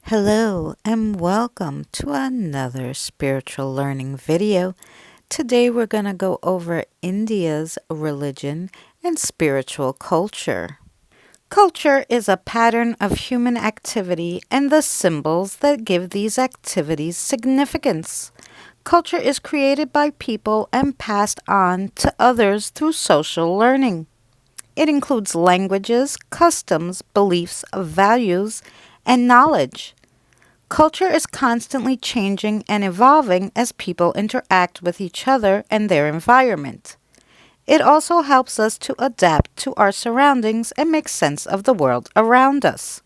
Hello and welcome to another spiritual learning video. Today we're going to go over India's religion and spiritual culture. Culture is a pattern of human activity and the symbols that give these activities significance. Culture is created by people and passed on to others through social learning. It includes languages, customs, beliefs, values, and knowledge. Culture is constantly changing and evolving as people interact with each other and their environment. It also helps us to adapt to our surroundings and make sense of the world around us.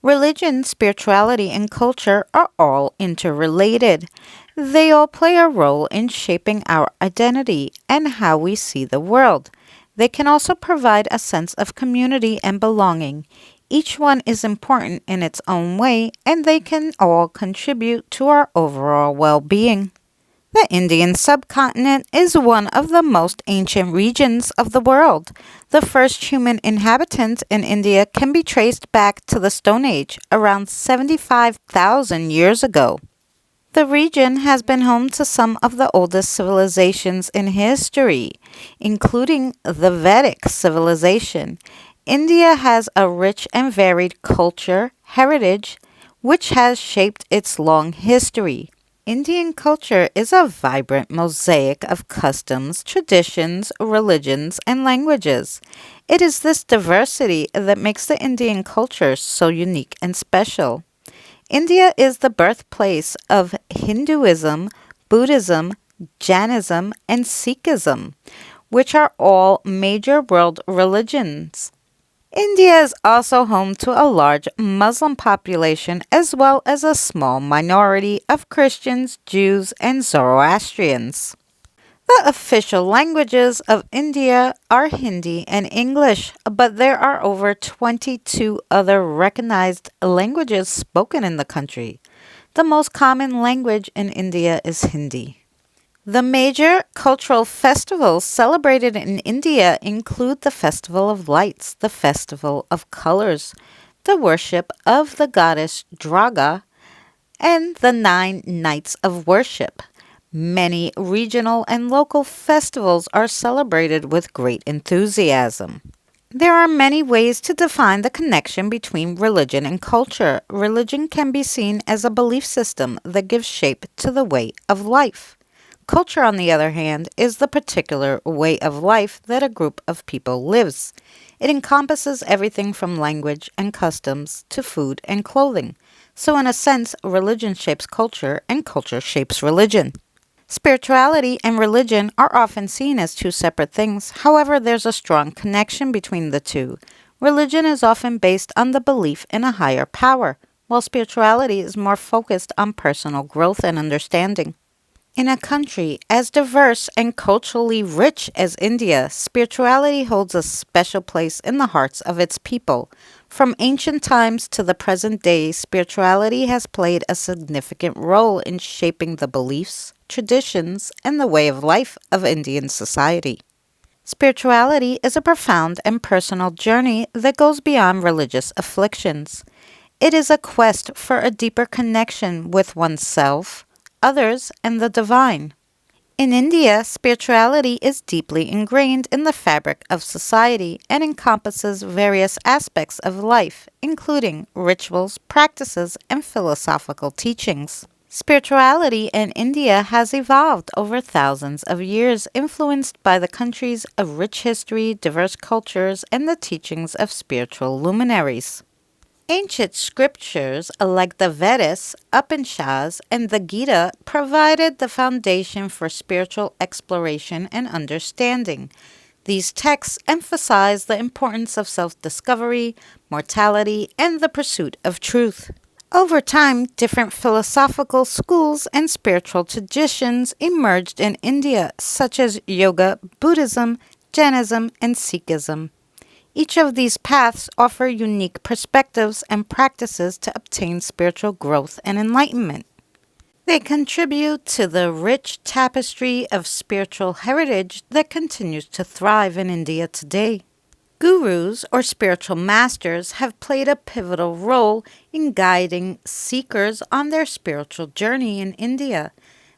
Religion, spirituality, and culture are all interrelated. They all play a role in shaping our identity and how we see the world. They can also provide a sense of community and belonging. Each one is important in its own way, and they can all contribute to our overall well being. The Indian subcontinent is one of the most ancient regions of the world. The first human inhabitants in India can be traced back to the Stone Age, around 75,000 years ago. The region has been home to some of the oldest civilizations in history, including the Vedic civilization. India has a rich and varied culture, heritage, which has shaped its long history. Indian culture is a vibrant mosaic of customs, traditions, religions, and languages. It is this diversity that makes the Indian culture so unique and special. India is the birthplace of Hinduism, Buddhism, Jainism, and Sikhism, which are all major world religions. India is also home to a large Muslim population as well as a small minority of Christians, Jews, and Zoroastrians. The official languages of India are Hindi and English, but there are over 22 other recognized languages spoken in the country. The most common language in India is Hindi. The major cultural festivals celebrated in India include the Festival of Lights, the Festival of Colors, the worship of the goddess Durga, and the 9 nights of worship. Many regional and local festivals are celebrated with great enthusiasm. There are many ways to define the connection between religion and culture. Religion can be seen as a belief system that gives shape to the way of life. Culture, on the other hand, is the particular way of life that a group of people lives. It encompasses everything from language and customs to food and clothing. So, in a sense, religion shapes culture and culture shapes religion. Spirituality and religion are often seen as two separate things. However, there's a strong connection between the two. Religion is often based on the belief in a higher power, while spirituality is more focused on personal growth and understanding. In a country as diverse and culturally rich as India, spirituality holds a special place in the hearts of its people. From ancient times to the present day, spirituality has played a significant role in shaping the beliefs, traditions, and the way of life of Indian society. Spirituality is a profound and personal journey that goes beyond religious afflictions. It is a quest for a deeper connection with oneself, others, and the divine. In India, spirituality is deeply ingrained in the fabric of society and encompasses various aspects of life, including rituals, practices, and philosophical teachings. Spirituality in India has evolved over thousands of years, influenced by the country's rich history, diverse cultures, and the teachings of spiritual luminaries. Ancient scriptures like the Vedas, Upanishads, and the Gita provided the foundation for spiritual exploration and understanding. These texts emphasize the importance of self discovery, mortality, and the pursuit of truth. Over time, different philosophical schools and spiritual traditions emerged in India, such as Yoga, Buddhism, Jainism, and Sikhism. Each of these paths offer unique perspectives and practices to obtain spiritual growth and enlightenment. They contribute to the rich tapestry of spiritual heritage that continues to thrive in India today. Gurus, or spiritual masters, have played a pivotal role in guiding seekers on their spiritual journey in India.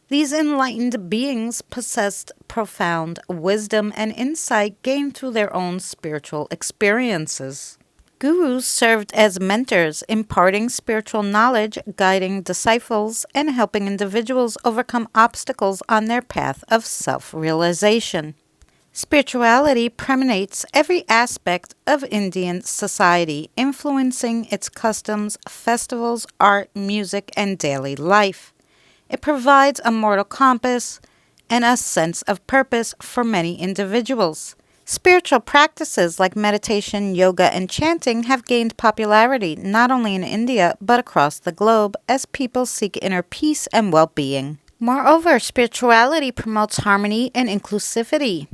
These enlightened beings possessed profound wisdom and insight gained through their own spiritual experiences. Gurus served as mentors, imparting spiritual knowledge, guiding disciples, and helping individuals overcome obstacles on their path of self realization. Spirituality permeates every aspect of Indian society, influencing its customs, festivals, art, music, and daily life. It provides a moral compass and a sense of purpose for many individuals. Spiritual practices like meditation, yoga, and chanting have gained popularity not only in India but across the globe as people seek inner peace and well being. Moreover, spirituality promotes harmony and inclusivity.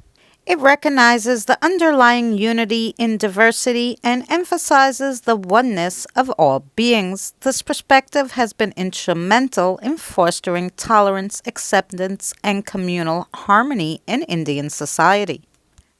It recognizes the underlying unity in diversity and emphasizes the oneness of all beings. This perspective has been instrumental in fostering tolerance, acceptance, and communal harmony in Indian society.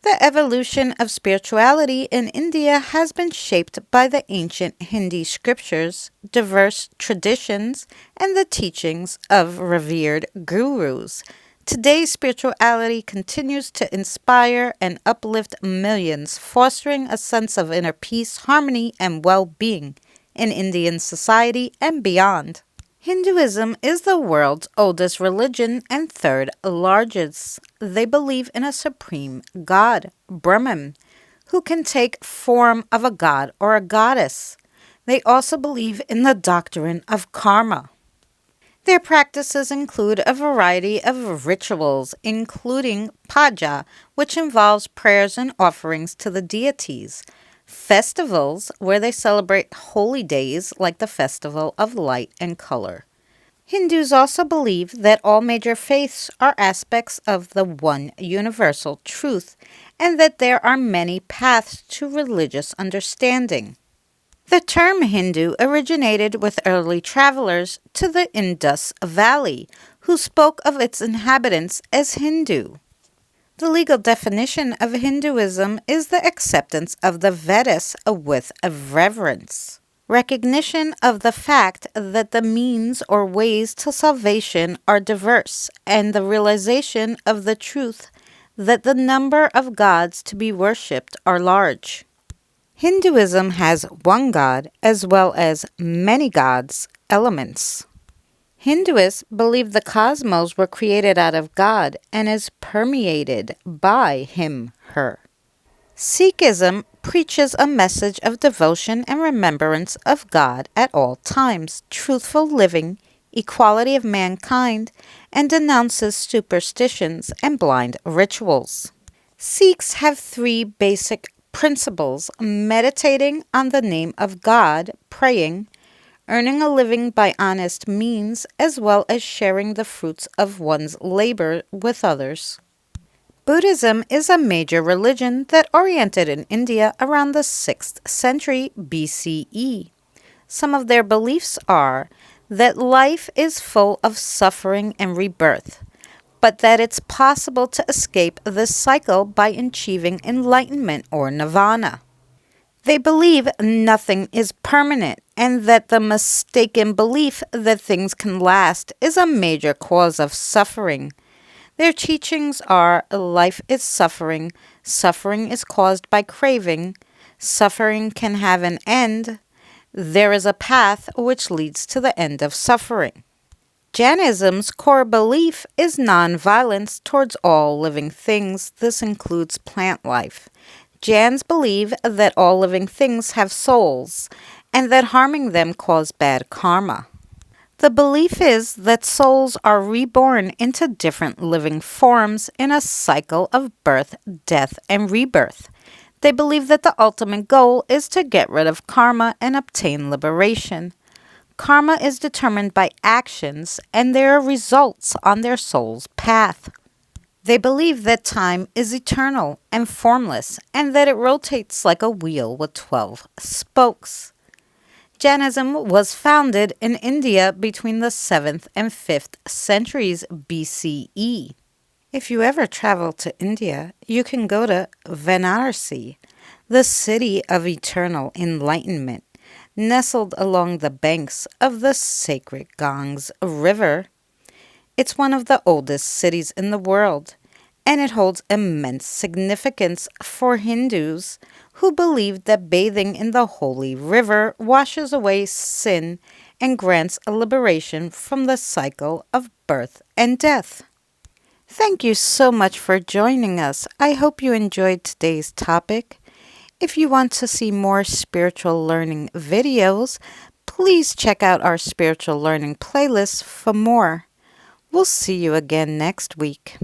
The evolution of spirituality in India has been shaped by the ancient Hindi scriptures, diverse traditions, and the teachings of revered gurus. Today's spirituality continues to inspire and uplift millions, fostering a sense of inner peace, harmony, and well being in Indian society and beyond. Hinduism is the world's oldest religion and third largest. They believe in a supreme god, Brahman, who can take form of a god or a goddess. They also believe in the doctrine of karma. Their practices include a variety of rituals, including puja, which involves prayers and offerings to the deities, festivals, where they celebrate holy days like the Festival of Light and Color. Hindus also believe that all major faiths are aspects of the one universal truth and that there are many paths to religious understanding. The term Hindu originated with early travelers to the Indus Valley, who spoke of its inhabitants as Hindu. The legal definition of Hinduism is the acceptance of the Vedas with reverence, recognition of the fact that the means or ways to salvation are diverse, and the realization of the truth that the number of gods to be worshipped are large. Hinduism has one god as well as many gods, elements. Hinduists believe the cosmos were created out of God and is permeated by him, her. Sikhism preaches a message of devotion and remembrance of God at all times, truthful living, equality of mankind, and denounces superstitions and blind rituals. Sikhs have three basic principles: meditating on the name of God, praying, earning a living by honest means, as well as sharing the fruits of one's labor with others. Buddhism is a major religion that oriented in India around the 6th century BCE. Some of their beliefs are that life is full of suffering and rebirth, but that it's possible to escape this cycle by achieving enlightenment or nirvana. They believe nothing is permanent and that the mistaken belief that things can last is a major cause of suffering. Their teachings are life is suffering, suffering is caused by craving, suffering can have an end, there is a path which leads to the end of suffering. Jainism's core belief is nonviolence towards all living things. This includes plant life. Jains believe that all living things have souls and that harming them causes bad karma. The belief is that souls are reborn into different living forms in a cycle of birth, death, and rebirth. They believe that the ultimate goal is to get rid of karma and obtain liberation. Karma is determined by actions, and there are results on their soul's path. They believe that time is eternal and formless, and that it rotates like a wheel with 12 spokes. Jainism was founded in India between the 7th and 5th centuries BCE. If you ever travel to India, you can go to Varanasi. the city of eternal enlightenment, nestled along the banks of the sacred Ganges River. It's one of the oldest cities in the world, and it holds immense significance for Hindus who believe that bathing in the holy river washes away sin and grants a liberation from the cycle of birth and death. Thank you so much for joining us. I hope you enjoyed today's topic. If you want to see more spiritual learning videos, please check out our spiritual learning playlist for more. We'll see you again next week.